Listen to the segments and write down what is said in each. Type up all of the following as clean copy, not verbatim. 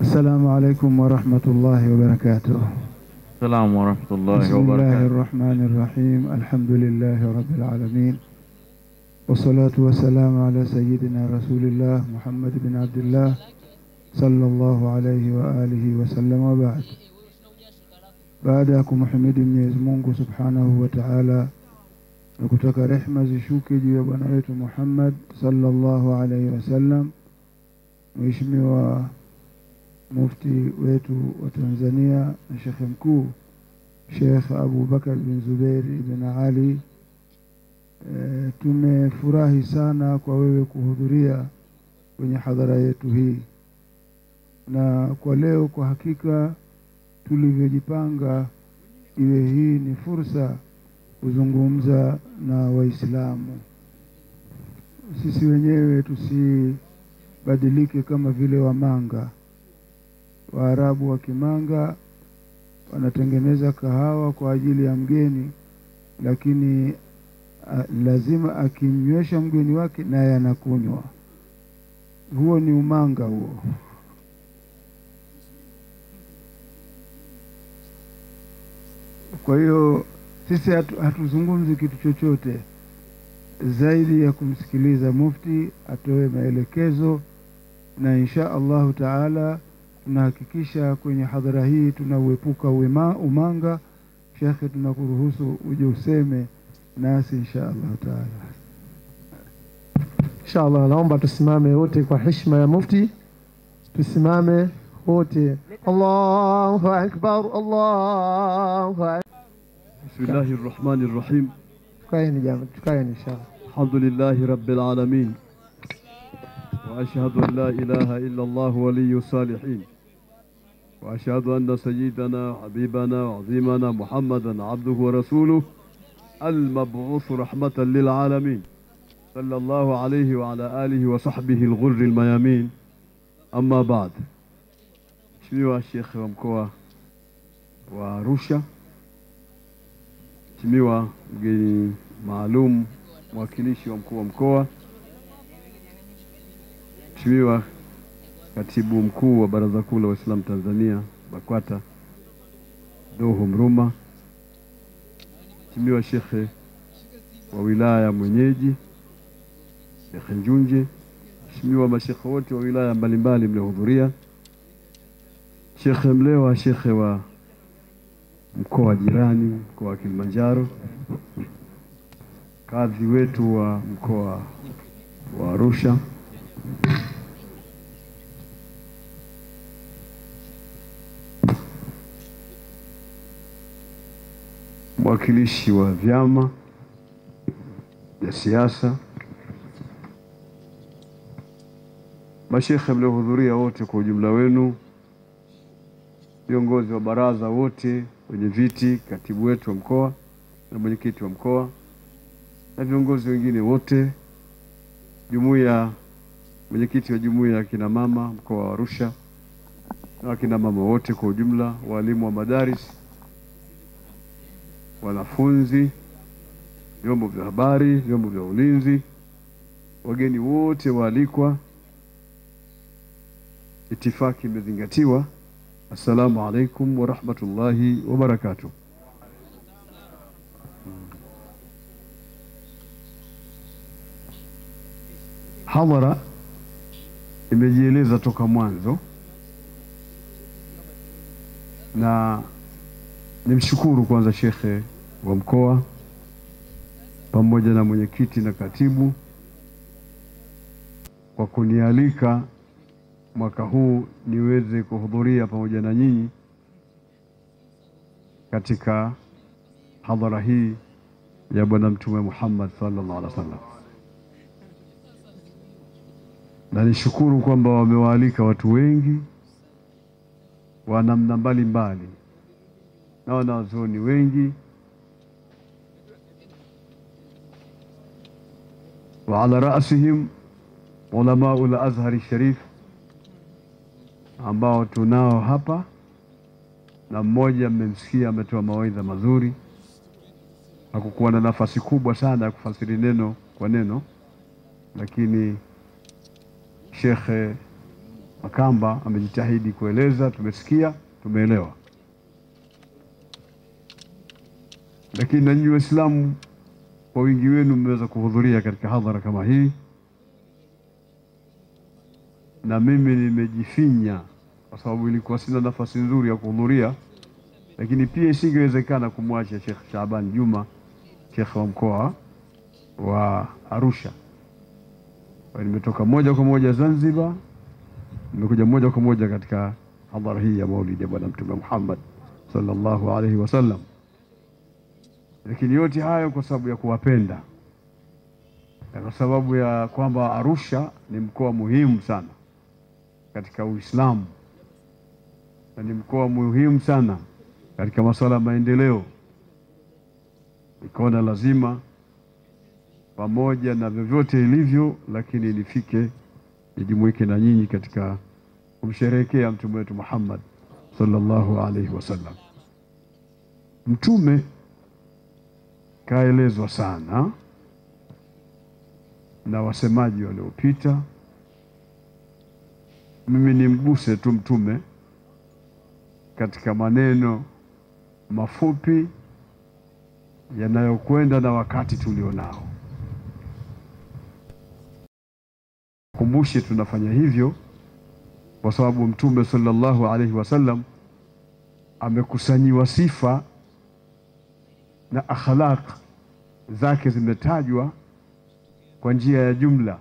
السلام عليكم ورحمة الله وبركاته. السلام ورحمة الله بسم وبركاته. الله الرحمن الرحيم. الحمد لله رب العالمين، والصلاة والسلام على سيدنا رسول الله محمد بن عبد الله صلى الله عليه وآله وسلم. وبعد، baadakum muhamidi Mwenyezi Mungu Subhanahu wa Ta'ala, na kutaka rehema zishuke juu ya bwana wetu Muhammad sallallahu alaihi wasallam, Mheshimiwa Mufti wetu wa Tanzania na Sheikh mkuu Sheikh Abu Bakar bin Zubair ibn Ali. Tumefurahi sana kwa wewe kuhudhuria kwenye hadhara yetu hii, na kwa leo kwa hakika tulivyojipanga iwe hii ni fursa kuzungumza na Waislamu. Sisi wenyewe tusibadilike kama vile Wamanga. Waarabu wa Kimanga wanatengeneza kahawa kwa ajili ya mgeni, lakini lazima akimnywesha mgeni wake naye anakunywa. Huo ni umanga huo. Kwa hiyo sisi hatuzungumzi kitu chochote zaidi ya kumsikiliza mufti atoe maelekezo, na insha Allahu Taala tunahakikisha kwenye hadhara hii tunauepuka umanga. Shekhe, tunakuruhusu uje useme nasi insha Allah Taala. Insha Allah, naomba tusimame wote kwa heshima ya mufti. Tusimame wote. Allahu akbar, Allahu akbar. Bismillahir Rahmanir Rahim. Tukaeni jamaa, tukaeni inshallah. Alhamdulillahi Rabbil Alamin. وأشهد أن لا إله إلا الله ولي الصالحين، وأشهد أن سيدنا حبيبنا وعظيمنا محمدا عبده ورسوله المبعوث رحمة للعالمين، صلى الله عليه وعلى آله وصحبه الغر الميامين. أما بعد، Mheshimiwa الشيخ wa mkoa wa Arusha, Mheshimiwa mgeni maalum mwakilishi wa mkuu wa mkoa, Mheshimiwa katibu mkuu wa Baraza Kuu la Waislamu Tanzania BAKWATA Doho Mruma, Mheshimiwa shekhe wa wilaya mwenyeji Sheikh Njunje, Mheshimiwa mashekhe wote wa wilaya mbalimbali mliohudhuria, Shekhe Mlewa, shekhe wa mkoa jirani, mkoa wa Kilimanjaro, kadhi wetu wa mkoa wa Arusha, mwakilishi wa vyama vya siasa, mashekhe mliohudhuria wote kwa ujumla wenu, viongozi wa baraza wote, wenye viti, katibu wetu wa mkoa na mwenyekiti wa mkoa na viongozi wengine wote, jumuiya, mwenyekiti wa jumuiya ya kina mama mkoa wa Arusha na kina mama wote kwa ujumla, walimu wa madaris, wanafunzi, vyombo vya habari, vyombo vya ulinzi, wageni wote waalikwa, itifaki imezingatiwa. Assalamu alaikum wa rahmatullahi wa barakatuh. Hadhara imejieleza toka mwanzo, na nimshukuru kwanza shekhe wa mkoa pamoja na mwenyekiti na katibu kwa kunialika mwaka huu niweze kuhudhuria pamoja na nyinyi katika hadhara hii ya Bwana Mtume Muhammad sallallahu alaihi wasallam. Na nishukuru kwamba wamewaalika watu wengi wa namna mbalimbali na wanazuoni wengi, wa ala rasihim ulamau al-Azhari Sharif ambao tunao hapa, na mmoja mmemsikia ametoa mawaidha mazuri. Hakukuwa na nafasi kubwa sana ya kufasiri neno kwa neno, lakini Shekhe Makamba amejitahidi kueleza, tumesikia, tumeelewa. Lakini na nyinyi Waislamu kwa wingi wenu mmeweza kuhudhuria katika hadhara kama hii, na mimi nimejifinya kwa sababu ilikuwa sina nafasi nzuri ya kuhudhuria, lakini pia isingewezekana kumwacha Sheikh Shaaban Juma, Sheikh wa mkoa wa Arusha. Nimetoka moja kwa moja Zanzibar, nimekuja moja kwa moja katika hadhara hii ya Maulid ya Bwana Mtume Muhammad sallallahu alaihi wasallam. Lakini yote hayo kwa sababu ya kuwapenda, na kwa sababu ya kwamba Arusha ni mkoa muhimu sana katika Uislamu, na ni mkoa muhimu sana katika masuala ya maendeleo. Nikaona lazima pamoja na vyovyote ilivyo, lakini nifike nijumuike na nyinyi katika kumsherehekea mtume wetu Muhammad sallallahu alaihi wasallam. Mtume kaelezwa sana na wasemaji waliopita. Mimi nimguse tu mtume katika maneno mafupi yanayokwenda na wakati tulionao. Kumbushe tunafanya hivyo kwa sababu mtume sallallahu alaihi wasallam amekusanyiwa sifa na akhlaq zake zimetajwa kwa njia ya jumla,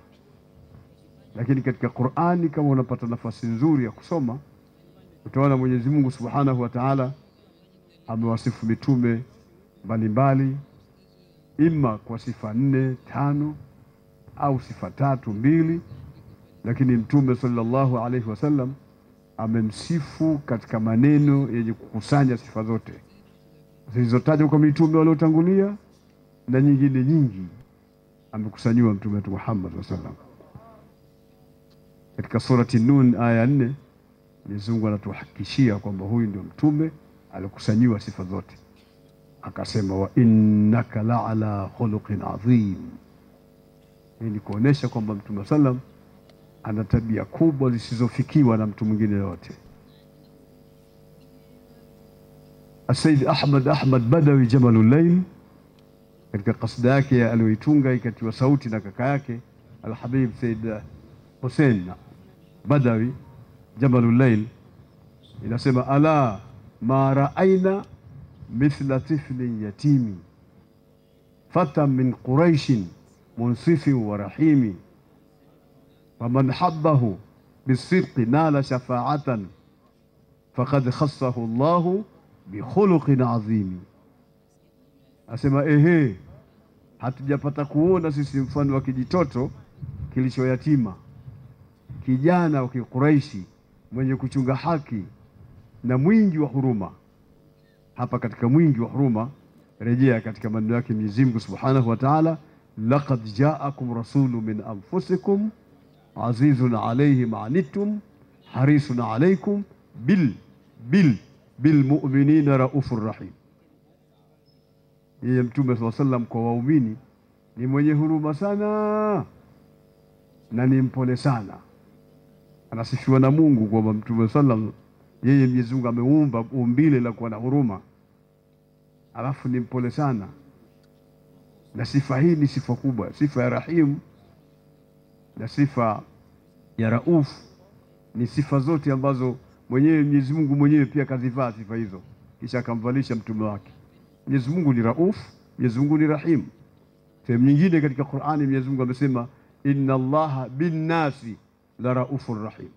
lakini katika Qur'ani kama unapata nafasi nzuri ya kusoma utaona Mwenyezi Mungu Subhanahu wa Ta'ala amewasifu mitume mbalimbali, ima kwa sifa 4, 5 au sifa 3, 2, lakini mtume sallallahu alaihi wasallam amemsifu katika maneno yenye kukusanya sifa zote zilizotajwa kwa mitume waliotangulia na nyingine nyingi amekusanyiwa mtume wetu Muhammad sallallahu alaihi wasallam. Katika surati Nun aya 4 Mwenyezi Mungu anatuhakikishia kwamba huyu ndio mtume alikusanyiwa sifa zote, akasema wa innaka la'ala khuluqin adhim. Hii ni kuonesha kwamba mtume sallam ana tabia kubwa zisizofikiwa na mtu mwingine yote. Sayyid Ahmad Badawi Jamalul Layl katika kasida yake aliyoitunga ikatiwa sauti na kaka yake Al-Habib Sayyid Hussein Badawi Jamalul Layl, inasema ala ma ra'ayna mithla tiflin yatimi fatan min quraishin munsifin wa rahimi faman habbahu bisidqi nala shafa'atan faqad khassahu Allahu bikhuluqin azimi. Asema hatujapata kuona sisi mfano wa kijitoto kilichoyatima, kijana wa Kikuraishi mwenye kuchunga haki na mwingi wa huruma. Hapa katika mwingi wa huruma rejea katika maneno yake Mwenyezi Mungu Subhanahu wa Ta'ala, laqad ja'akum rasulun min anfusikum azizun alayhi ma anittum harisun alaykum bil mu'minina raufur rahim. Yeye mtume sallallahu alayhi wasallam kwa waumini ni mwenye huruma sana na ni mpole sana. Anasifiwa na Mungu kwamba mtume sallam yeye Mwenyezi Mungu ameumba umbile la kuwa na huruma, alafu ni mpole sana. Na sifa hii ni sifa kubwa, sifa ya Rahim na sifa ya Rauf ni sifa zote ambazo mwenyewe Mwenyezi Mungu mwenyewe pia kazivaa sifa hizo, kisha akamvalisha mtume wake. Mwenyezi Mungu ni Rauf, Mwenyezi Mungu ni Rahim. Sehemu nyingine katika Qur'ani Mwenyezi Mungu amesema inna Allaha bin nasi la raufur rahim,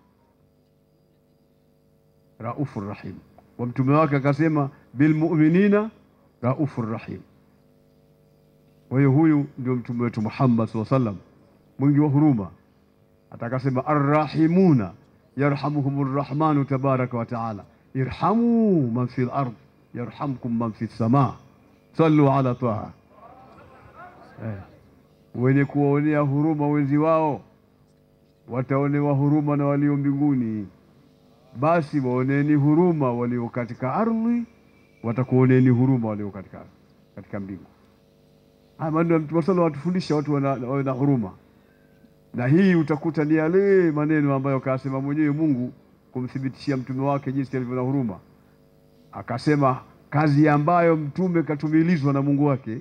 raufur rahim. Wa mtume wake akasema bil mu'minina raufur rahim. Kwa hiyo huyu ndio mtume wetu Muhammad sallallahu alaihi wasallam, mwingi wa huruma. Atakasema arrahimuna yarhamuhumur rahmanu tabaraka wa taala irhamu man fil ard yarhamkum man fis samaa sallu ala taha. Wenye kuwaonea huruma wenzi wao wataonewa huruma na walio mbinguni, basi waoneni huruma walio katika ardhi, watakuoneni huruma walio katika mbingu. Haya maneno Mtume sallallahu atufundisha watu wawe na huruma. Na hii utakuta ni yale maneno ambayo kasema mwenyewe Mungu kumthibitishia mtume wake jinsi alivyo na huruma. Akasema kazi ambayo mtume katumilizwa na Mungu wake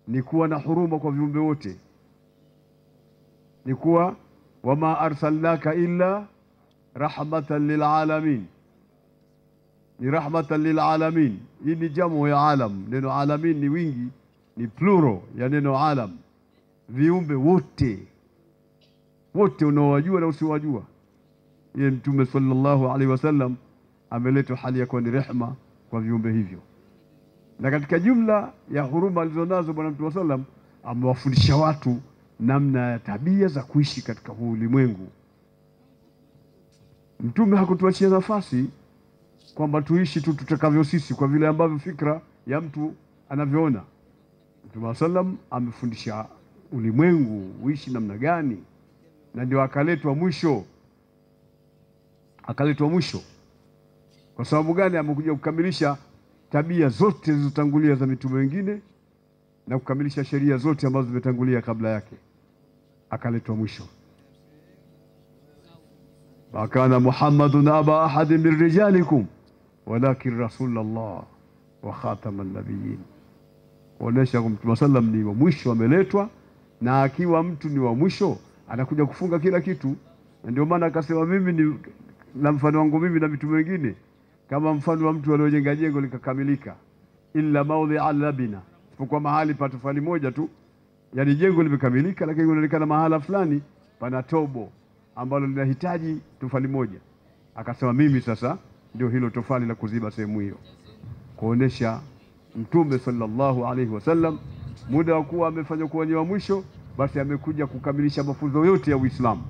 ni kuwa na huruma kwa viumbe wote, ni kuwa wama arsalnaka illa rahmatan lilalamin, ni rahmatan lilalamin. Hii ni jamu ya alam. Neno alamin ni wingi, ni plural ya neno alam, viumbe wote, wote unaowajua na usiowajua. Yeye mtume sallallahu alaihi wasallam ameletwa hali ya kuwa ni rehema kwa viumbe hivyo. Na katika jumla ya huruma alizonazo bwana mtume sallam, amewafundisha watu namna ya tabia za kuishi katika huu ulimwengu. Mtume hakutuachia nafasi kwamba tuishi tu tutakavyo sisi kwa vile ambavyo fikra ya mtu anavyoona. Mtume sallam amefundisha ulimwengu uishi namna gani, na ndio akaletwa mwisho. Akaletwa mwisho kwa sababu gani? Amekuja kukamilisha tabia zote zilizotangulia za mitume wengine na kukamilisha sheria zote ambazo zimetangulia kabla yake. Akaletwa mwisho. Wakana Muhammadun aba ahadin min rijalikum walakin Rasulullah wa khataman nabiyyin. Kuonesha Mtume sallam ni wa mwisho ameletwa, na akiwa mtu ni wa mwisho anakuja kufunga kila kitu. Na ndio maana akasema mimi ni na mfano wangu mimi na mitume wengine kama mfano wa mtu aliyojenga jengo likakamilika, illa mawdhi'a labina, kwa mahali pa tofali moja tu. Yani jengo limekamilika, lakini unaonekana mahala fulani pana tobo ambalo linahitaji tofali moja. Akasema mimi sasa ndio hilo tofali la kuziba sehemu hiyo. Kuonesha Mtume sallallahu alaihi wasallam muda wa kuwa amefanya kuwa ni wa mwisho, basi amekuja kukamilisha mafunzo yote ya Uislamu.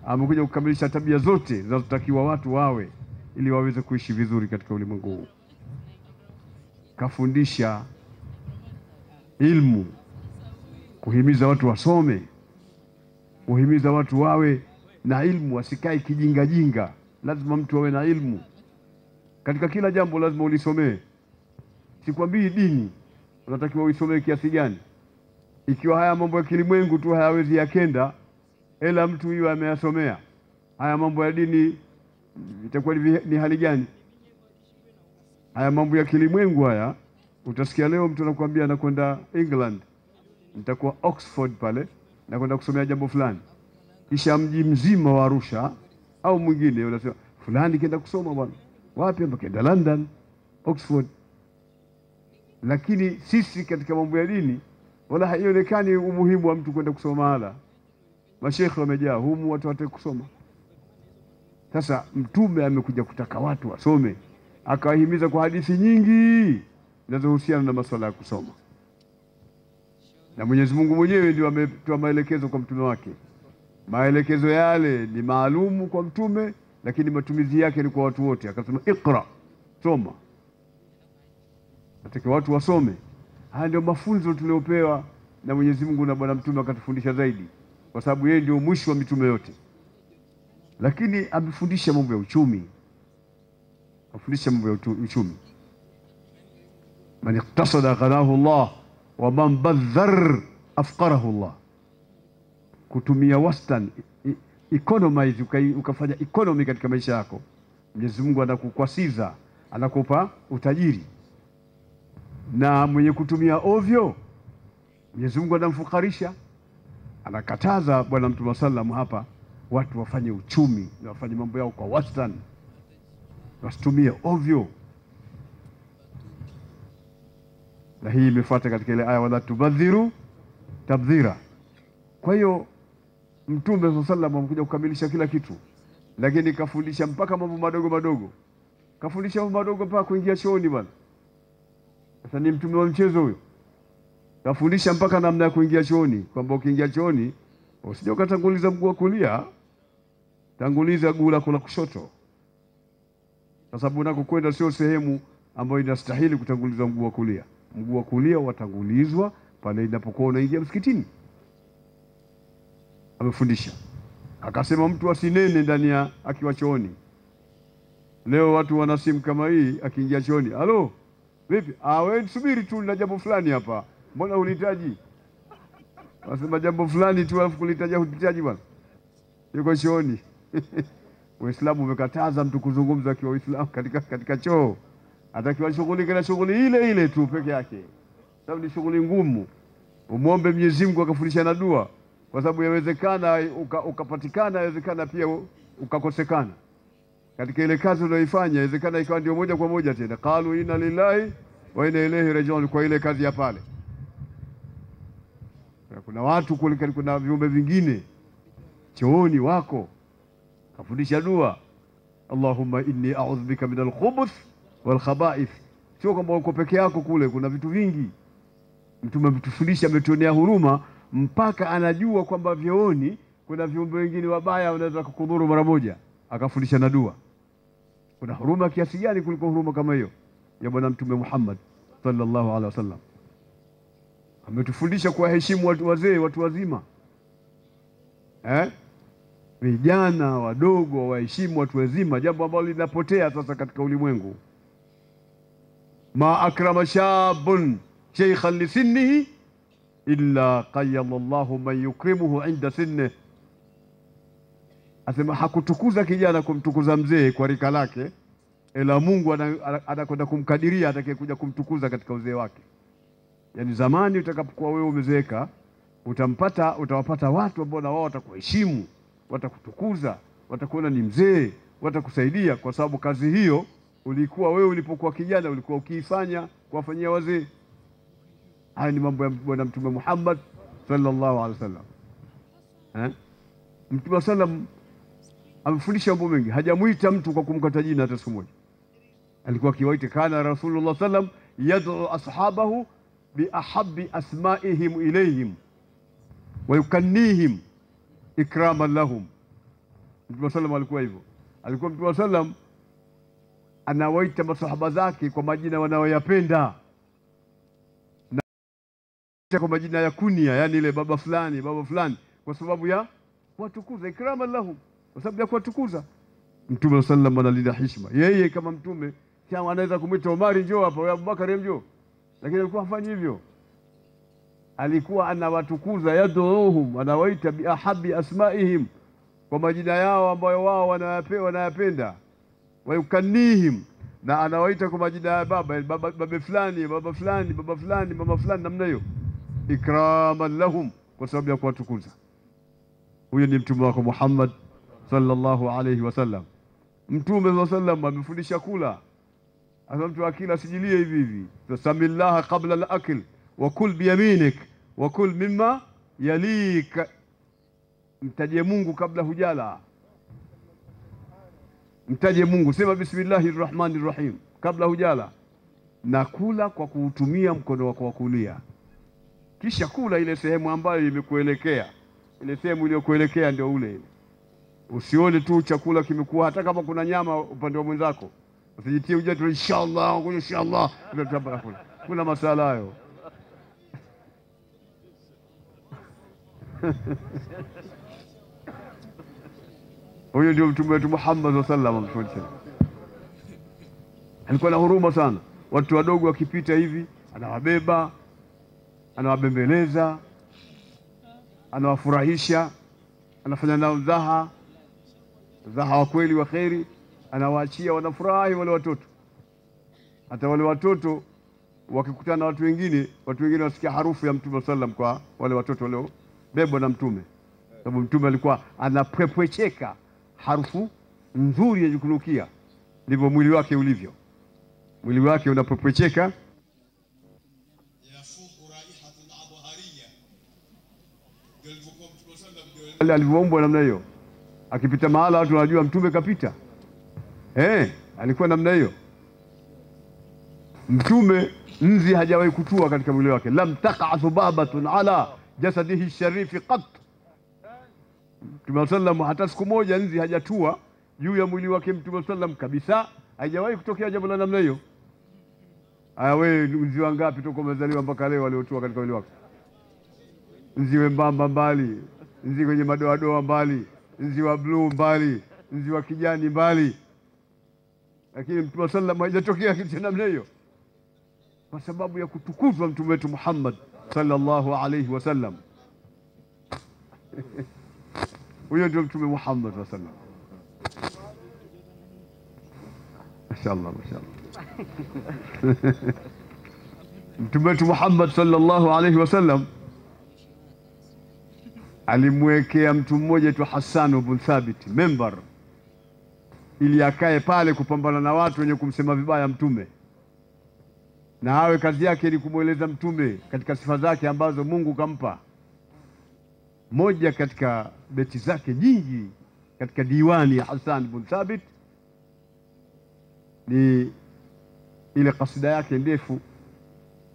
Amekuja kukamilisha tabia zote zinazotakiwa watu wawe ili waweze kuishi vizuri katika ulimwengu huu. Kafundisha ilmu, kuhimiza watu wasome, kuhimiza watu wawe na ilmu, wasikae kijinga jinga. Lazima mtu awe na ilmu katika kila jambo, lazima ulisomee. Sikwambii dini unatakiwa uisomee kiasi gani. Ikiwa haya mambo ya kilimwengu tu hayawezi yakenda, ila mtu huyo ameyasomea, haya mambo ya dini itakuwa ni hali gani? Haya mambo ya kilimwengu haya, utasikia leo mtu anakuambia anakwenda England, nitakuwa Oxford pale na kwenda kusomea jambo fulani, kisha mji mzima wa Arusha au mwingine unasema fulani kenda kusoma bwana. Wapi? Kenda London, Oxford. Lakini sisi katika mambo ya dini wala haionekani umuhimu wa mtu kwenda kusoma mahala. Mashekhe wamejaa humu, watu wataka kusoma. Sasa Mtume amekuja kutaka watu wasome, akawahimiza kwa hadithi nyingi zinazohusiana na masuala ya kusoma. Na Mwenyezi Mungu mwenyewe ndio ametoa maelekezo kwa mtume wake. Maelekezo yale ni maalumu kwa mtume, lakini matumizi yake ni kwa watu wote. Akasema Iqra, soma. Nataka watu wasome. Haya ndio mafunzo tuliopewa na Mwenyezi Mungu, na bwana mtume akatufundisha zaidi, kwa sababu yeye ndio mwisho wa mitume yote. Lakini amefundisha mambo ya uchumi. Afundisha mambo ya uchumi. Man iqtasada ghanahu Allah wa man badhar afqarahu Allah. Kutumia wastani, economize, ukafanya economy katika maisha yako, Mwenyezi Mungu anakukwasiza, anakupa utajiri. Na mwenye kutumia ovyo, Mwenyezi Mungu anamfukarisha. Anakataza bwana Mtume sallam hapa watu wafanye uchumi na wafanye mambo yao kwa wastani, wasitumie ovyo. Na hii imefuata katika ile aya wala tubadhiru tabdhira. Kwa hiyo Mtume sallam amekuja kukamilisha kila kitu, lakini kafundisha mpaka mambo madogo madogo. Kafundisha mambo madogo mpaka kuingia chooni bwana. Sasa ni mtume wa mchezo huyo? Kafundisha mpaka namna ya kuingia chooni, kwamba ukiingia chooni usije ukatanguliza mguu wa kulia, tanguliza guu lako la kushoto, kwa sababu unakokwenda sio sehemu ambayo inastahili kutanguliza mguu wa kulia. Mguu wa kulia watangulizwa pale inapokuwa unaingia msikitini. Amefundisha. Akasema mtu asinene ndani ya akiwa chooni. Leo watu wana simu kama hii, akiingia chooni, halo vipi? Wewe subiri tu na jambo fulani hapa, mbona unihitaji? Wasema jambo fulani tu alafu kulitaja hutaji bwana. Yuko chooni. Uislamu umekataza mtu kuzungumza kwa Uislamu katika choo. Atakiwa shughulike na shughuli ile ile tu peke yake. Sababu ni shughuli ngumu. Umuombe Mwenyezi Mungu akafundisha na dua, kwa sababu yawezekana ukapatikana, yawezekana pia ukakosekana katika ile kazi unayoifanya. Yawezekana ikawa ndio moja kwa moja tena qalu inna lillahi wa inna ilaihi rajiun kwa ile kazi ya pale. Kuna watu kule, kuna viumbe vingine chooni wako kafundisha dua, Allahumma inni a'udhu bika minal khubuth wal khaba'ith. Sio kwamba uko peke yako kule, kuna vitu vingi. Mtume ametufundisha, ametuonea huruma mpaka anajua kwamba vyooni kuna viumbe wengine wabaya wanaweza kukudhuru mara moja, akafundisha na dua. Kuna huruma kiasi gani kuliko huruma kama hiyo ya bwana Mtume Muhammad sallallahu alaihi wasallam? Ametufundisha kuwaheshimu watu wazee, watu wazima, vijana wadogo waheshimu watu wazima, jambo ambalo linapotea sasa katika ulimwengu. Ma akrama shabun shaykhan li sinnihi illa qayyama Allahu man yukrimuhu inda sinnihi. Asema hakutukuza kijana kumtukuza mzee kwa rika lake, ila Mungu anakwenda kumkadiria atakayekuja kumtukuza katika uzee wake. Yani zamani utakapokuwa wewe umezeeka, utawapata watu ambao na wao watakuheshimu, watakutukuza, watakuona ni mzee, watakusaidia, kwa sababu kazi hiyo ulikuwa wewe ulipokuwa kijana ulikuwa ukiifanya kuwafanyia wazee. Haya ni mambo ya bwana Mtume Muhammad sallallahu alaihi wasallam. Mtume sallam amefundisha mambo mengi, hajamuita mtu kwa kumkata jina hata siku moja. Alikuwa akiwaita, kana Rasulullah sallam yad'u ashabahu bi ahabbi asma'ihim ilayhim wa yukannihim ikraman lahum. Mtume sallam alikuwa hivyo. Alikuwa Mtume sallam anawaita masahaba zake kwa majina wanayoyapenda, na kwa majina ya kunia, yani ile baba fulani, baba fulani, kwa sababu ya kuwatukuza, ikraman lahum, kwa sababu ya kuwatukuza. Mtume sallam analinda heshima. Yeye kama mtume kama anaweza kumwita Omari njoo hapa, au Abubakar njoo, lakini alikuwa hafanyi hivyo. Alikuwa anawatukuza, yad'uhum, anawaita bi ahabbi asma'ihim, kwa majina yao ambayo wao wanayapenda, wa yukannihim, na anawaita kwa majina ya baba fulani, baba fulani, baba fulani, mama fulani, namna hiyo, ikraman lahum, kwa sababu ya kuwatukuza. Huyo ni mtume wako Muhammad sallallahu alayhi wasallam. Mtume sallallahu alayhi wasallam amefundisha kula. Asa mtu akila sijilie hivi hivi, tasamillaha qabla al-akl wa kul biyaminik wa kul mimma yalik. Mtaje Mungu kabla hujala. Mtaje Mungu, sema bismillahir rahmanir rahim kabla hujala, na kula kwa kuutumia mkono wako wa kulia. Kisha kula ile sehemu ambayo imekuelekea, ile sehemu iliyokuelekea ndio ule. Usione tu chakula kimekuwa, hata kama kuna nyama upande wa mwenzako, usijitie ujatu inshallah, inshallah, kuna masala hayo. Huyo ndio mtume wetu Muhammad sallallahu alaihi wasallam. Alikuwa na huruma sana. Watu wadogo wakipita hivi anawabeba, anawabembeleza, anawafurahisha, anafanya nao mzaha wa kweli wa kheri, anawaachia, wanafurahi wale watoto. Hata wale watoto wakikutana na watu wengine wasikia harufu ya Mtume sallam kwa wale watoto wale bebwa na Mtume. Sababu Mtume alikuwa anapwepwecheka harufu nzuri ya kunukia, ndivyo mwili wake ulivyo. Mwili wake unapopwecheka, yafuku raihatun abhariya, ndio alivyoumbwa namna hiyo. Akipita mahala watu wanajua Mtume kapita. Alikuwa namna hiyo. Mtume nzi hajawahi kutua katika mwili wake. Lam taqa thubabatun ala jasadihi sharifi qat. Mtume sallam hata siku moja nzi hajatua juu ya mwili wake Mtume sallam kabisa. Haijawahi kutokea jambo la namna hiyo. Wewe nzi wangapi toka umezaliwa mpaka leo waliotua katika mwili wako? Nzi wembamba mbali, nzi kwenye madoadoa mbali, nzi wa blue mbali, nzi wa kijani mbali. Lakini Mtume sallam haijatokea kitu namna hiyo, kwa sababu ya kutukuzwa mtume wetu Muhammad sallallahu alayhi wasallam. Huyo ndio Mtume Muhammad sallallahu alaihi wasallam. Mashaallah, mashaallah. Mtume wetu Muhammad sallallahu alaihi wasallam alimwekea mtu mmoja tu Hassan ibn Thabit member, ili akae pale kupambana na watu wenye kumsema vibaya mtume, na awe kazi yake ni kumweleza mtume katika sifa zake ambazo Mungu kampa. Moja katika beti zake nyingi katika diwani ya Hassan ibn Thabit ni ile kasida yake ndefu,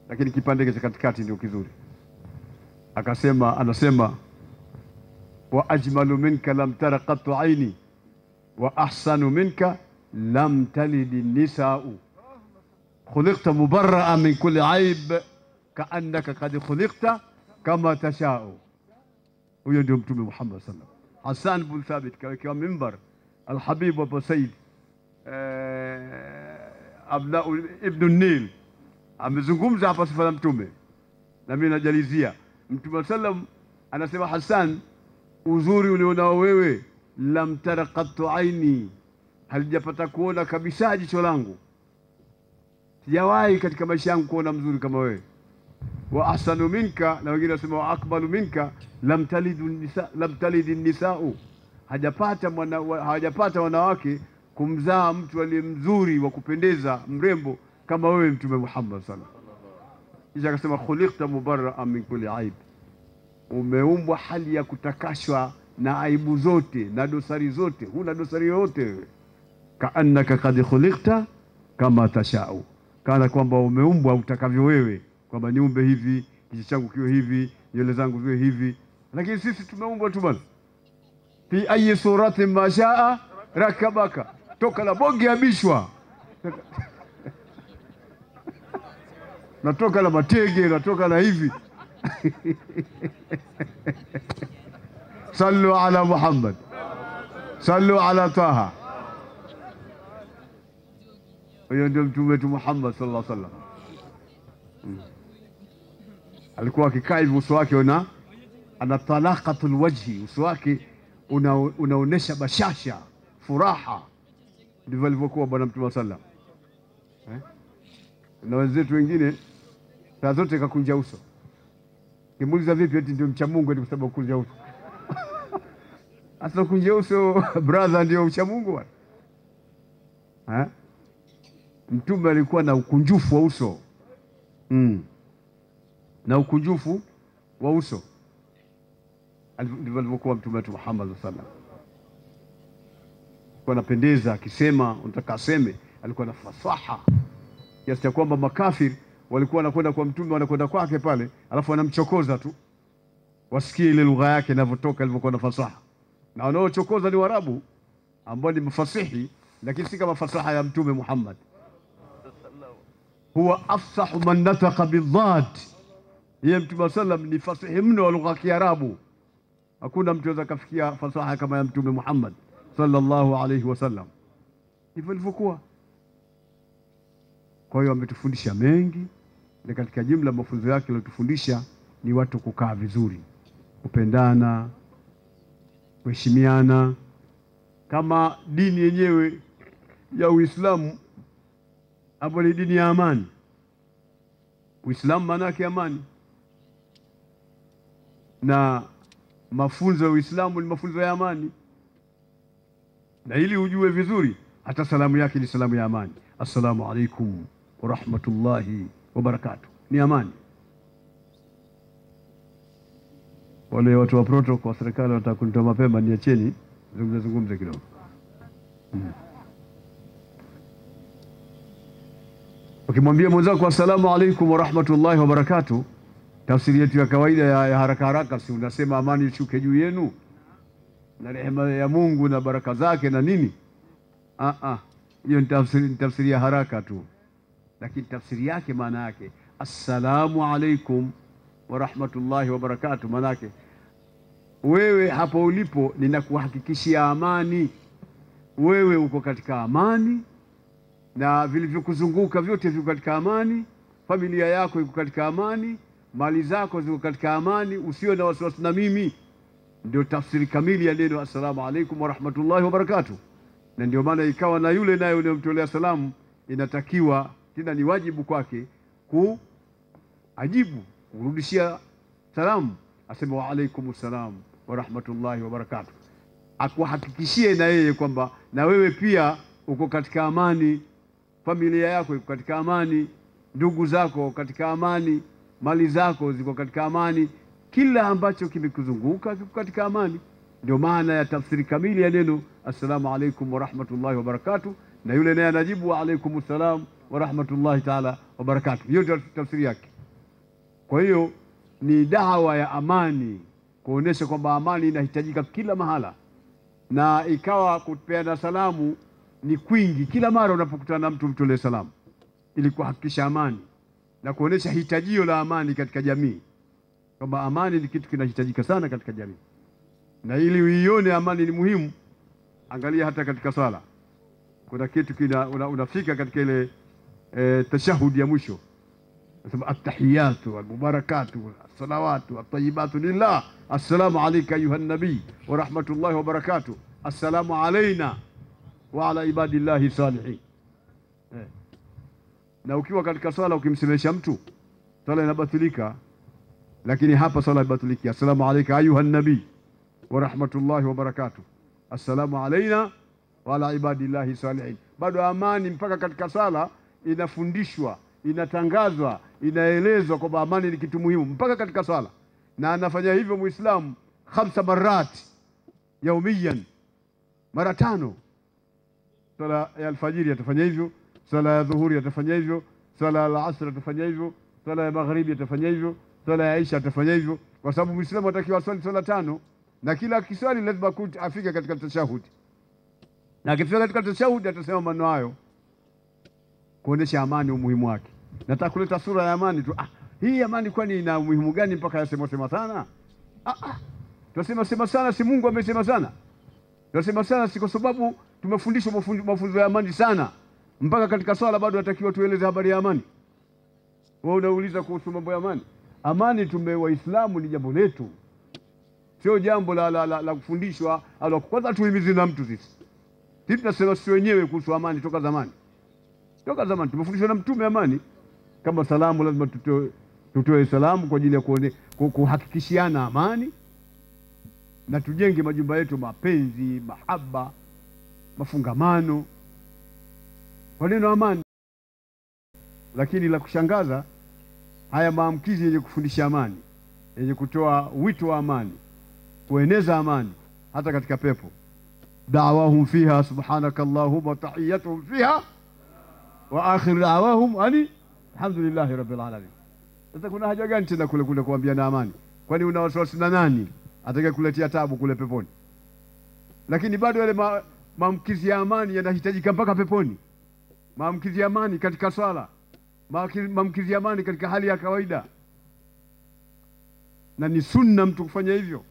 lakini kipande cha katikati ndio kizuri. Anasema wa ajmalu minka lam tara qattu aini wa ahsanu minka lam talid an-nisa'u khuliqta mubarra'a min kulli aib ka'annaka qad khuliqta kama tasha'u. Huyo ndio Mtume Muhammad sallallahu alaihi wasallam. Hassan ibn Thabit kawekewa mimbar Al-Habib Abu Said Abna ibn Nil, amezungumza hapa sifa za mtume, na mimi najalizia. Mtume sallam anasema, Hassan, uzuri ulionao wewe, lam tara qattu aini, halijapata kuona kabisa jicho langu, sijawahi katika maisha yangu kuona mzuri kama wewe. Wa ahsanu minka, na wengine wasema wa akbalu minka lam talid an-nisa'u, hajapata wanawake kumzaa mtu aliye mzuri wa kupendeza mrembo kama wewe Mtume Muhammad sallallahu alaihi wasallam. Kisha akasema khuliqta mubarra'an min kulli aib, umeumbwa hali ya kutakashwa na aibu zote na dosari zote, huna dosari yoyote wewe. Kaannaka qad khuliqta kama tashau, kana kwamba umeumbwa utakavyo wewe, kwamba niumbe hivi, kichwa changu kiwe hivi, nywele zangu ziwe hivi. Lakini sisi tumeumbwa tu bwana, fi ayi surati ma shaa rakabaka, toka la bogi ya bishwa natoka la matege, natoka la hivi. Sallu ala Muhammad, sallu ala Taha. Huyo ndio Mtume wetu Muhammad sallallahu alaihi wasallam. Alikuwa akikaa hivi, uso wake ana talaqatul wajhi, uso wake unaonesha bashasha, furaha. Ndivyo alivyokuwa bwana Mtume sallallahu alaihi wasallam. Na wenzetu wengine saa zote kakunja uso. Kimuuliza vipi, eti ndio mcha Mungu, eti kwa sababu kunja uso. Asa kunja uso brother ndio mcha Mungu bwana. Mtume alikuwa na ukunjufu wa uso. Na ukunjufu wa uso. Ndivyo alivyokuwa Mtume wetu Muhammad sallallahu alaihi wasallam. Alikuwa anapendeza, akisema unataka aseme, alikuwa na fasaha. Kiasi cha kwamba makafiri walikuwa wanakwenda kwa Mtume, wanakwenda kwake pale, alafu wanamchokoza tu, wasikie ile lugha yake inavyotoka, ilivyokuwa na fasaha. Na wanaochokoza ni Waarabu ambao ni mafasihi, lakini si kama fasaha ya Mtume Muhammad. Huwa afsahu man nataqa bidhad, yeye Mtume sallam ni fasihi mno wa lugha ya Kiarabu. Hakuna mtu anaweza kufikia fasaha kama ya Mtume Muhammad sallallahu alaihi wasallam. Hivyo ilivyokuwa. Kwa hiyo ametufundisha mengi, na katika jumla mafunzo yake aliyotufundisha ni watu kukaa vizuri, kupendana, kuheshimiana, kama dini yenyewe ya Uislamu ambayo ni dini ya amani. Uislamu maana yake amani, na mafunzo ya Uislamu ni mafunzo ya amani. Na ili ujue vizuri, hata salamu yake ni salamu ya amani. Assalamu alaikum wa rahmatullahi wa barakatuh, ni amani. Wale watu wa protocol wa serikali wanataka kunitoa mapema, niacheni zungumze kidogo. Ukimwambia mwenzako assalamu alaikum wa rahmatullahi wa barakatuh, tafsiri yetu ya kawaida ya haraka haraka, si unasema amani ishuke juu yenu na rehema ya Mungu na baraka zake na nini? Hiyo ni tafsiri ya haraka tu, lakini tafsiri yake maana yake assalamu alaikum wa rahmatullahi wa barakatuh, maana yake wewe hapo ulipo ninakuhakikishia amani, wewe uko katika amani, na vilivyokuzunguka vyote viko katika amani, familia yako iko katika amani, mali zako ziko katika amani, usio na wasiwasi na mimi. ndio tafsiri kamili ya neno assalamu alaikum wa rahmatullahi wa barakatuh. Na ndio maana ikawa na yule naye unayomtolea salamu inatakiwa tena ni wajibu kwake kuajibu, kurudishia salamu, aseme wa alaikumus salam wa rahmatullahi wa barakatuh, akuhakikishie na yeye kwamba na wewe pia uko katika amani, familia yako iko katika amani, ndugu zako katika amani, mali zako ziko katika amani, kila ambacho kimekuzunguka kiko katika amani. Ndio maana ya tafsiri kamili ya neno assalamu alaikum wa rahmatullahi wa barakatuh, na yule naye anajibu wa alaikumus salam wa rahmatullahi ta'ala wa barakatuh. Hiyo ndio tafsiri yake. Kwa hiyo ni dawa ya amani, kuonesha kwamba amani inahitajika kila mahala, na ikawa kupeana salamu ni kwingi. Kila mara unapokutana na mtu mtolee salamu ili kuhakikisha amani na kuonesha hitajio la amani katika jamii, kwamba amani ni kitu kinahitajika sana katika jamii. Na ili uione amani ni muhimu, angalia hata katika sala kuna kitu unafika katika ile tashahudi ya mwisho, nasema attahiyatu wal mubarakatu as-salawatu wat-tayyibatu lillah, assalamu alayka ayuha nabii wa rahmatullahi wa barakatuh, assalamu alayna wa ala ibadillahi salihin. Na ukiwa katika swala ukimsemesha mtu, swala inabatilika, lakini hapa swala ibatiliki. Assalamu alayka ayuha nabii wa rahmatullahi wa barakatuh, assalamu alayna wa ala ibadillahi salihin. Bado amani mpaka katika sala inafundishwa, inatangazwa, inaelezwa kwamba amani ni kitu muhimu mpaka katika sala. Na anafanya hivyo Muislamu 5 marat yaumiyan, mara 5. Sala ya alfajiri atafanya hivyo, sala ya dhuhuri atafanya hivyo, sala ya asr atafanya hivyo, sala ya magharibi atafanya hivyo, sala ya isha atafanya hivyo, kwa sababu Muislamu atakiwa swali sala 5, na kila kiswali lazima afike katika tashahudi. Na akifika katika tashahudi atasema maneno hayo kuonesha amani umuhimu wake. Nataka kuleta sura ya amani tu. Hii amani kwani ina umuhimu gani mpaka yasema sana? Tunasema sana, si Mungu amesema sana. Tunasema sana si kwa sababu tumefundishwa mafunzo ya amani sana, mpaka katika swala bado natakiwa tueleze habari ya amani. Wewe unauliza kuhusu mambo ya amani. Amani Waislamu ni jambo letu, sio jambo la kufundishwa au kwanza tuhimize na mtu sisi. Sisi tunasema sisi wenyewe kuhusu amani toka zamani. Toka zamani tumefundishwa na Mtume amani. Kama salamu lazima tutoe salamu kwa ajili ya kuhakikishiana amani, na tujenge majumba yetu mapenzi, mahaba, mafungamano kwa neno amani. Lakini la kushangaza, haya maamkizi yenye kufundisha amani, yenye kutoa wito wa amani, kueneza amani hata katika pepo, da'wahum fiha subhanakallahumma tahiyyatuhum fiha wa akhir da'wahum alhamdulillahi rabbil alamin. Sasa kuna haja gani tena kule kuambia na amani? Kwani una wasiwasi na nani atakaye kuletea tabu kule peponi? Lakini bado yale maamkizi ya amani yanahitajika mpaka peponi. Maamkizi ya amani katika swala, maamkizi ya amani katika hali ya kawaida, na ni sunna mtu kufanya hivyo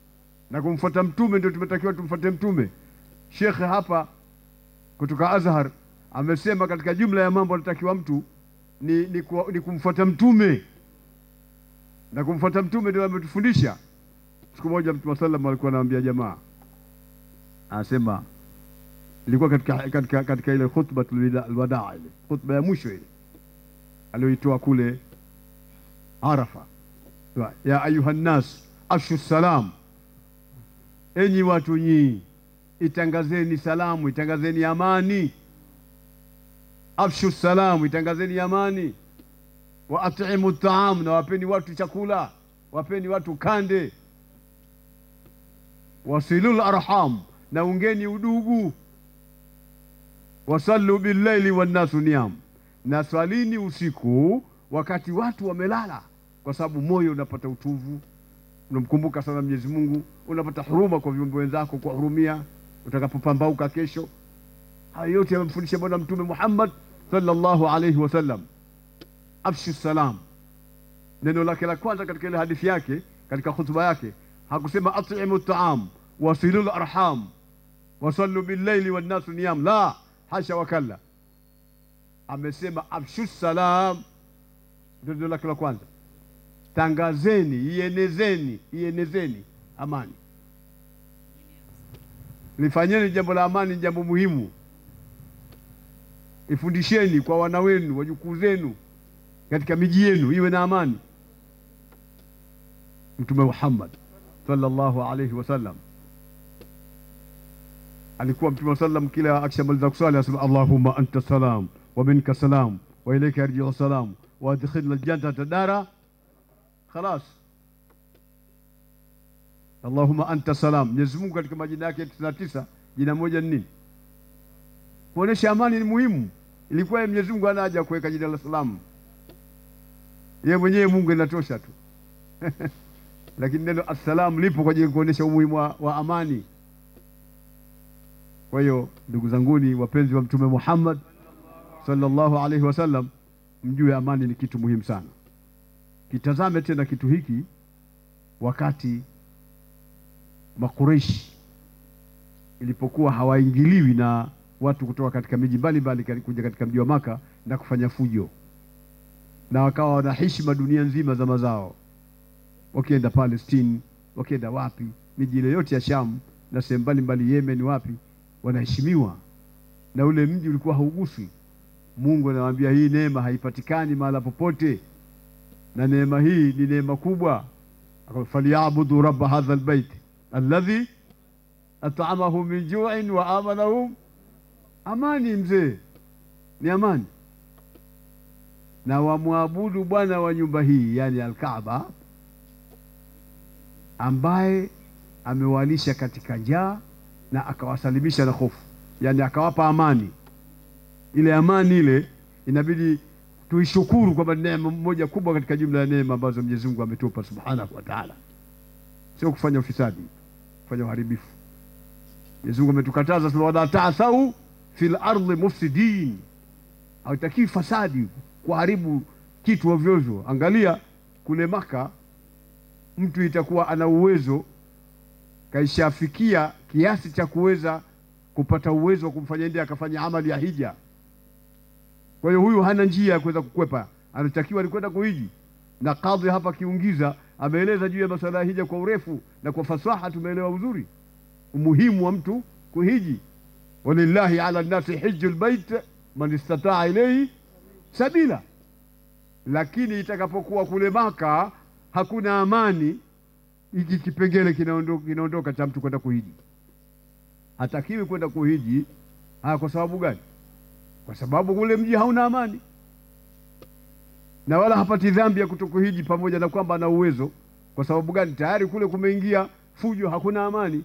na kumfuata Mtume. Ndio tumetakiwa tumfuate Mtume. Sheikh hapa kutoka Azhar amesema katika jumla ya mambo anatakiwa mtu ni kumfuata Mtume, na kumfuata Mtume ndio ametufundisha. Siku moja Mtume sallam alikuwa anawaambia jamaa, anasema ilikuwa katika ile khutbatul wadaa, ile khutba ya mwisho ile aliyoitoa kule Arafa, ya ayuhan nas afshu salam, enyi watu nyinyi itangazeni salamu, itangazeni amani. Afshu salam, itangazeni amani. Wa at'imu ta'am, na wapeni watu chakula, wapeni watu kande. Wasilul arham, na ungeni udugu. Wasallu billaili wan nasu niyam, na swalini usiku wakati watu wamelala, kwa sababu moyo unapata utuvu, unamkumbuka sana Mwenyezi Mungu, unapata huruma kwa viumbe wenzako, kwa hurumia utakapopambauka kesho. Hayo yote yamemfundisha Bwana Mtume Muhammad sallallahu alayhi wasallam. Afshu salam, neno lake la kwanza katika ile hadithi yake, katika khutba yake, hakusema at'imu ta'am wasilul arham wasallu billaili wan nasu niyam, la hasha wakalla. Amesema afshu salam, ndio lake la kwanza. Tangazeni, ienezeni amani. lifanyeni jambo la amani, jambo muhimu. Ifundisheni kwa wana wenu, wajukuu zenu, katika miji yenu iwe na amani. Mtume Muhammad sallallahu alayhi wasallam alikuwa Mtume sallam kila akishamaliza kusali asema Allahumma anta salam wa minka salam wa ilayka yarji'u salam wa adkhilna aljannata dara. Khalas, Allahumma anta salam. Mwenyezi Mungu katika majina yake 99 jina moja ni nini? Kuonesha amani ni muhimu. Ilikuwa Mwenyezi Mungu hana haja kuweka jina la salam, yeye mwenyewe Mungu inatosha tu lakini neno assalam lipo kwa ajili ya kuonesha umuhimu wa amani. Kwa hiyo ndugu zanguni wapenzi wa Mtume Muhammad sallallahu alaihi wasallam, mjue amani ni kitu muhimu sana. Kitazame tena kitu hiki wakati Makureishi ilipokuwa hawaingiliwi na watu kutoka katika miji mbalimbali kuja katika mji wa Maka na kufanya fujo, na wakawa wana heshima dunia nzima za mazao, wakienda Palestine, wakienda wapi, miji ile yote ya Sham na sehemu mbalimbali, Yemen, wapi, wanaheshimiwa na ule mji ulikuwa hauguswi. Mungu anawaambia hii neema haipatikani mahala popote, na neema hii ni neema kubwa. Falyabudu rabb hadha albayt alladhi at'amahum min ju'in wa amanahum. Amani mzee ni amani, na wamwabudu Bwana wa nyumba hii, yani Al-Kaaba, ambaye amewalisha katika njaa na akawasalimisha na hofu, yani akawapa amani. Ile amani ile inabidi tuishukuru kwamba neema moja kubwa katika jumla ya neema ambazo Mwenyezi Mungu ametupa subhanahu wa ta'ala, sio kufanya ufisadi, kufanya uharibifu. Mwenyezi Mungu ametukataza sema wala ta'sau fil ardi mufsidin, hautaki fasadi, kuharibu kitu ovyo ovyo. Angalia kule Maka, mtu itakuwa ana uwezo kaishafikia kiasi cha kuweza kupata uwezo wa kumfanya ndiye akafanya amali ya hija. Kwa hiyo huyu hana njia ya kuweza kukwepa, anatakiwa ni kwenda kuhiji. Na kadhi hapa kiungiza ameeleza juu ya masuala ya hija kwa urefu na kwa fasaha, tumeelewa uzuri umuhimu wa mtu kuhiji. Walillahi ala nasi hijjul bait man istataa ilayhi sabila. Lakini itakapokuwa kule Maka hakuna amani, hiki kipengele kinaondoka cha mtu kwenda kuhiji. Hatakiwi kwenda kuhiji. Kwa sababu gani? Kwa sababu ule mji hauna amani, na wala hapati dhambi ya kutokuhiji pamoja na kwamba ana uwezo. Kwa sababu gani? Tayari kule kumeingia fujo, hakuna amani.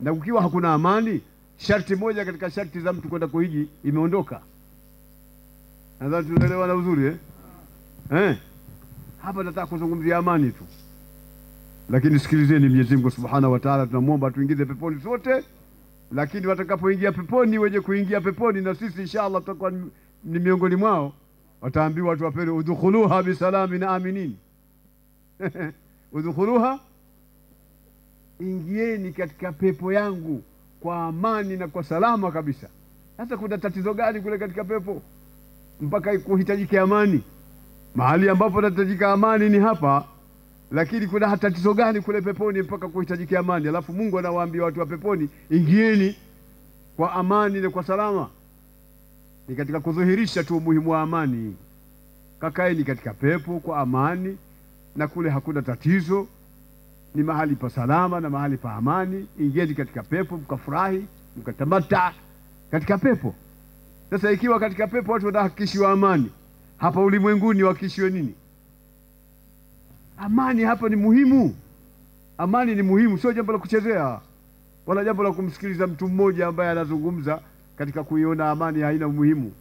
Na ukiwa hakuna amani, sharti moja katika sharti za mtu kwenda kuhiji imeondoka. Nadhani tunaelewana uzuri Hapa nataka kuzungumzia amani tu, lakini sikilizeni, Mwenyezi Mungu Subhanahu wa Ta'ala tunamwomba tuingize peponi sote, lakini watakapoingia peponi wenye kuingia peponi, na sisi inshallah tutakuwa ni miongoni mwao, wataambiwa watu wapende udkhuluha bisalamin aminin udkhuluha, ingieni katika pepo yangu kwa amani na kwa salama kabisa. Sasa kuna tatizo gani kule katika pepo mpaka kuhitajike amani? Mahali ambapo nahitajika amani ni hapa, lakini kuna tatizo gani kule peponi mpaka kuhitajike amani? Alafu Mungu anawaambia watu wa peponi ingieni kwa amani na kwa salama. Ni katika kudhihirisha tu umuhimu wa amani. Kakaeni katika pepo kwa amani, na kule hakuna tatizo, ni mahali pa salama na mahali pa amani. Ingieni katika pepo mkafurahi, mkatamata katika pepo. Sasa ikiwa katika pepo watu wanahakikishiwa amani, hapa ulimwenguni wakishiwe nini? Amani hapa ni muhimu. Amani ni muhimu, sio jambo la kuchezea wala jambo la kumsikiliza mtu mmoja ambaye anazungumza katika kuiona amani haina umuhimu.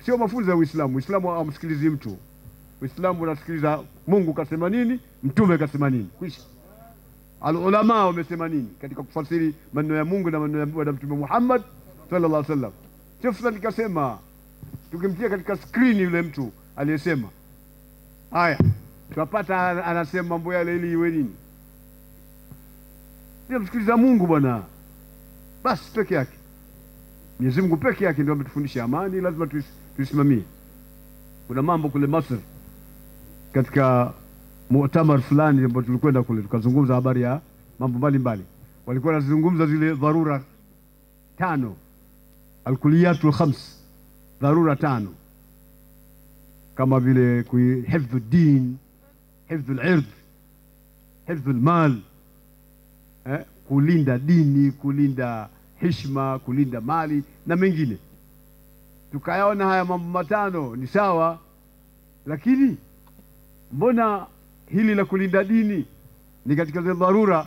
Sio mafunzo ya Uislamu. Uislamu hamsikilizi mtu. Uislamu unasikiliza Mungu kasema nini, Mtume kasema nini, kwisha. Al-ulama wamesema nini katika kufasiri maneno ya Mungu na maneno ya Mtume Muhammad sallallahu alaihi wasallam. Sio fulani kasema tukimtia katika screen yule mtu aliyesema haya tupata anasema mambo yale ili iwe nini? Ndio msikiliza Mungu bwana, basi peke yake. Mwenyezi Mungu peke yake ndio ametufundisha amani, lazima tuisimamie. Kuna mambo kule Masri katika mu'tamar fulani ambapo tulikwenda kule tukazungumza habari ya mambo mbalimbali. walikuwa wanazungumza zile dharura 5, alkuliyatul khams, dharura 5, kama vile hifdhu din, hifdhu al-ird, hifdhu al-mal, kulinda dini, kulinda heshima, kulinda mali na mengine. Tukayaona haya mambo 5 ni sawa, lakini mbona hili la kulinda dini ni katika zile dharura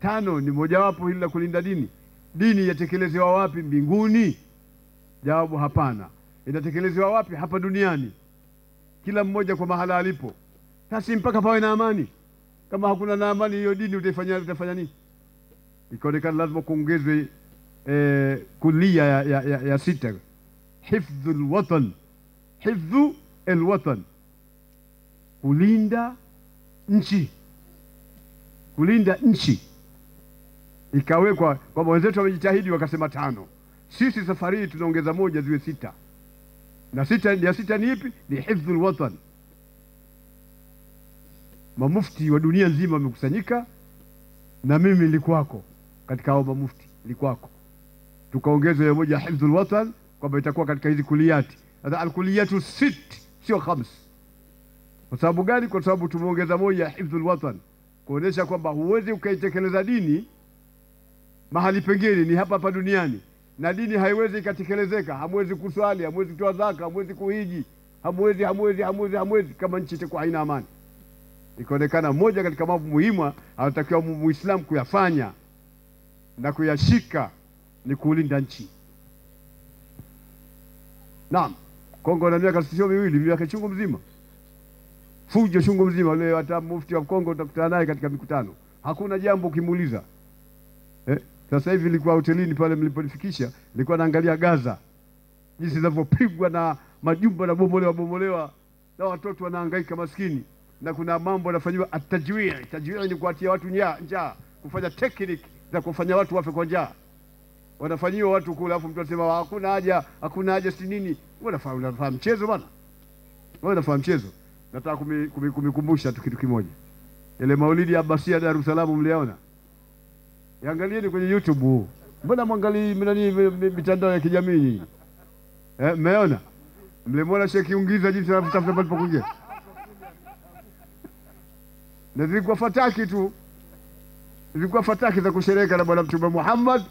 5, ni mojawapo hili la kulinda dini? Dini yatekelezewa wapi? Mbinguni? Jawabu, hapana. Inatekelezewa wapi? Hapa duniani, kila mmoja kwa mahala alipo. Sasa mpaka pawe na amani. Kama hakuna na amani, hiyo dini utafanya nini? Ikaonekana lazima kuongezwe kulia ya 6, hifdhul watan, hifdhu alwatan, kulinda nchi, kulinda nchi. Ikawekwa kwamba wenzetu wamejitahidi wakasema 5, sisi safari hii tunaongeza 1 ziwe 6. Na 6 ni ipi? Ni hifdhul watan. Mamufti wa dunia nzima wamekusanyika, na mimi nilikuwako katika hao mamufti, nilikuwako. Tukaongeza hiyo 1 hifdhul watan, kwamba itakuwa katika hizi kuliyati. Sasa alkuliyatu 6 sio 5. Kwa sababu gani? Kwa sababu tumeongeza 1 hifdhul watan, kuonesha kwamba huwezi ukaitekeleza dini mahali pengine, ni hapa hapa duniani. Na dini haiwezi ikatekelezeka, hamwezi kuswali, hamwezi kutoa zaka, hamwezi kuhiji, hamwezi kama nchi itakuwa haina amani. Ikaonekana moja katika mambo muhimu anatakiwa Muislamu kuyafanya na kuyashika ni kulinda nchi. Naam, Kongo na miaka sio miwili, miaka chungu mzima, fujo chungu mzima. Leo hata mufti wa Kongo utakutana naye katika mikutano, hakuna jambo ukimuuliza. Sasa hivi nilikuwa hotelini pale mliponifikisha, nilikuwa naangalia Gaza jinsi zinavyopigwa na majumba na bomolewa na watoto wanahangaika maskini, na kuna mambo yanafanywa atajwii. Tajwii ni kuatia watu njaa, kufanya technique za kufanya watu wafe kwa njaa. Wanafanyiwa watu kula, alafu mtu anasema hakuna haja si nini. Unafahamu mchezo bwana? Wewe unafahamu mchezo? Nataka kumikumbusha tu kitu kimoja. Ile Maulidi ya Abbasia Dar es Salaam mliona? Angalieni kwenye YouTube. Mbona mwangalie mitandao ya kijamii? Mmeona? Mlimwona Sheikh Ungiza jinsi anatafuta pale pa kuingia? Na zilikuwa fataki tu. Zilikuwa fataki za kusherehekea na Bwana Mtume Muhammad.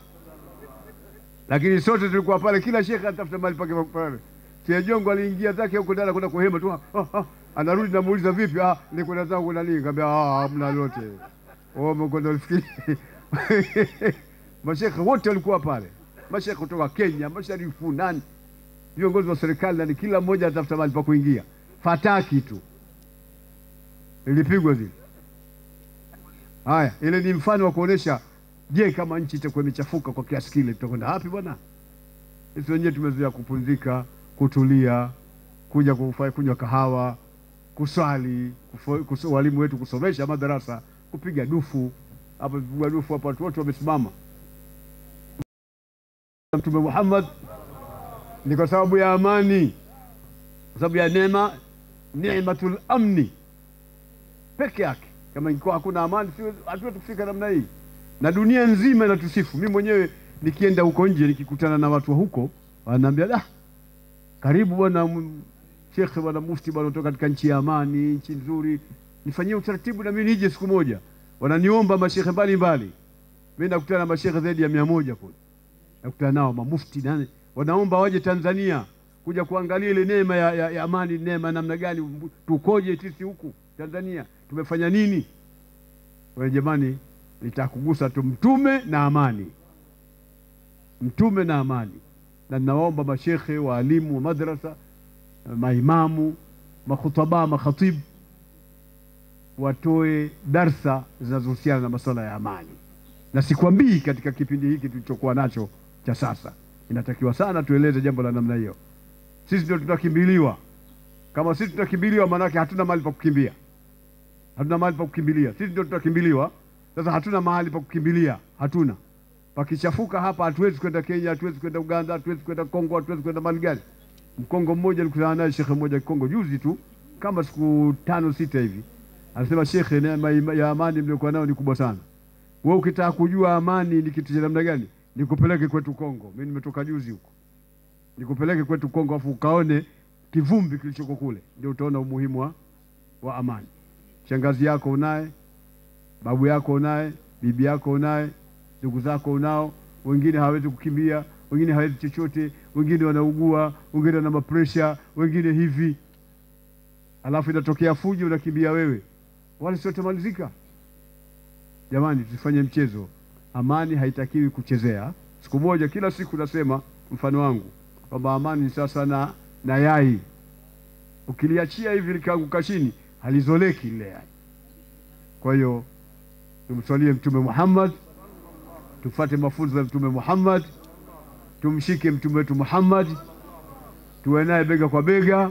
Lakini sote tulikuwa pale, kila shekhe anatafuta mahali pake pale. Jongo aliingia zake huko ndani kwenda kuhema tu. Anarudi na muuliza vipi? Niko na zangu na nini? Nikamwambia hamna lolote. Mkondo ulifikiri. Mashekhe wote walikuwa pale. Mashekhe kutoka Kenya, masharifu nani, viongozi wa serikali, na kila mmoja anatafuta mahali pa kuingia. Fataki tu. Ilipigwa zile. Haya, ile ni mfano wa kuonesha, je, kama nchi itakuwa imechafuka kwa kiasi kile tutakwenda wapi bwana? Sisi wenyewe tumezoea kupumzika, kutulia, kuja kunywa kahawa, kuswali, walimu wetu kusomesha madarasa, kupiga dufu. Hapo kupiga dufu hapa watu wote wamesimama. Mtume Muhammad ni kwa sababu ya amani, kwa sababu ya neema, ni'matul amni peke yake. Kama ingekuwa hakuna amani, hatuwezi kufika namna hii. Na dunia nzima inatusifu. Mimi mwenyewe nikienda huko nje, nikikutana na watu wa huko, wananiambia karibu bwana Sheikh, bwana mufti, bwana kutoka katika nchi ya amani, nchi nzuri, nifanyie utaratibu na mimi nije siku moja. Wananiomba mashekhe mbalimbali. Mimi nakutana na mashekhe zaidi ya 100 kule. Nakutana nao mamufti nani, wanaomba waje Tanzania kuja kuangalia ile neema ya amani. Neema namna gani, tukoje sisi huku Tanzania, tumefanya nini? Wewe jamani, nitakugusa tu mtume na amani, mtume na amani. Na ninaomba mashekhe, waalimu wa madrasa, maimamu, makhutaba, makhatib watoe darsa zinazohusiana na masuala ya amani. Na sikwambii katika kipindi hiki tulichokuwa nacho cha sasa, inatakiwa sana tueleze jambo la namna hiyo. Sisi ndio tutakimbiliwa. Kama sisi tutakimbiliwa, maana yake hatuna mahali pa kukimbia. Hatuna mahali pa kukimbilia. Sisi ndio tutakimbiliwa. Sasa hatuna mahali pa kukimbilia, hatuna. Pakichafuka hapa hatuwezi kwenda Kenya, hatuwezi kwenda Uganda, hatuwezi kwenda Kongo, hatuwezi kwenda mahali gani. Mkongo mmoja nilikutana naye shekhe mmoja Kongo juzi tu, kama siku 5-6 hivi. Anasema, shekhe, neema ya amani mliokuwa nayo ni kubwa sana. Wewe ukitaka kujua amani ni kitu cha namna gani, nikupeleke kwetu Kongo. Mimi nimetoka juzi huko, nikupeleke kwetu Kongo afu ukaone kivumbi kilichoko kule, ndio utaona umuhimu wa amani. Shangazi yako unaye, babu yako unaye, bibi yako unaye, ndugu zako unao, wengine hawezi kukimbia, wengine hawezi chochote, wengine wanaugua, wengine wana mapresha, wengine hivi. Alafu inatokea fujo, unakimbia wewe, wale sio tamalizika. Jamani, tusifanye mchezo. Amani haitakiwi kuchezea. Siku moja, kila siku nasema mfano wangu kwamba amani ni sasa na yai. Ukiliachia hivi likaanguka chini, halizoleki ile yai. Kwa hiyo tumswalie Mtume Muhammad, tufuate mafunzo ya Mtume Muhammad, tumshike mtume wetu Muhammad, tuwe naye bega kwa bega,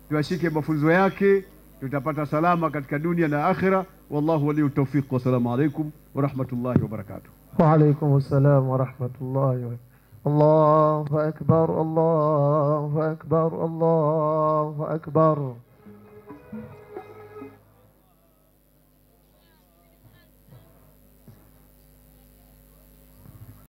tuashike mafunzo yake, tutapata salama katika dunia na akhira. Wallahu waliyu tawfiq. Wassalamu alaykum wa rahmatullahi wa barakatuh. Wa alaykum assalam wa rahmatullahi wa barakatuh. Allahu akbar, Allahu akbar, Allahu akbar.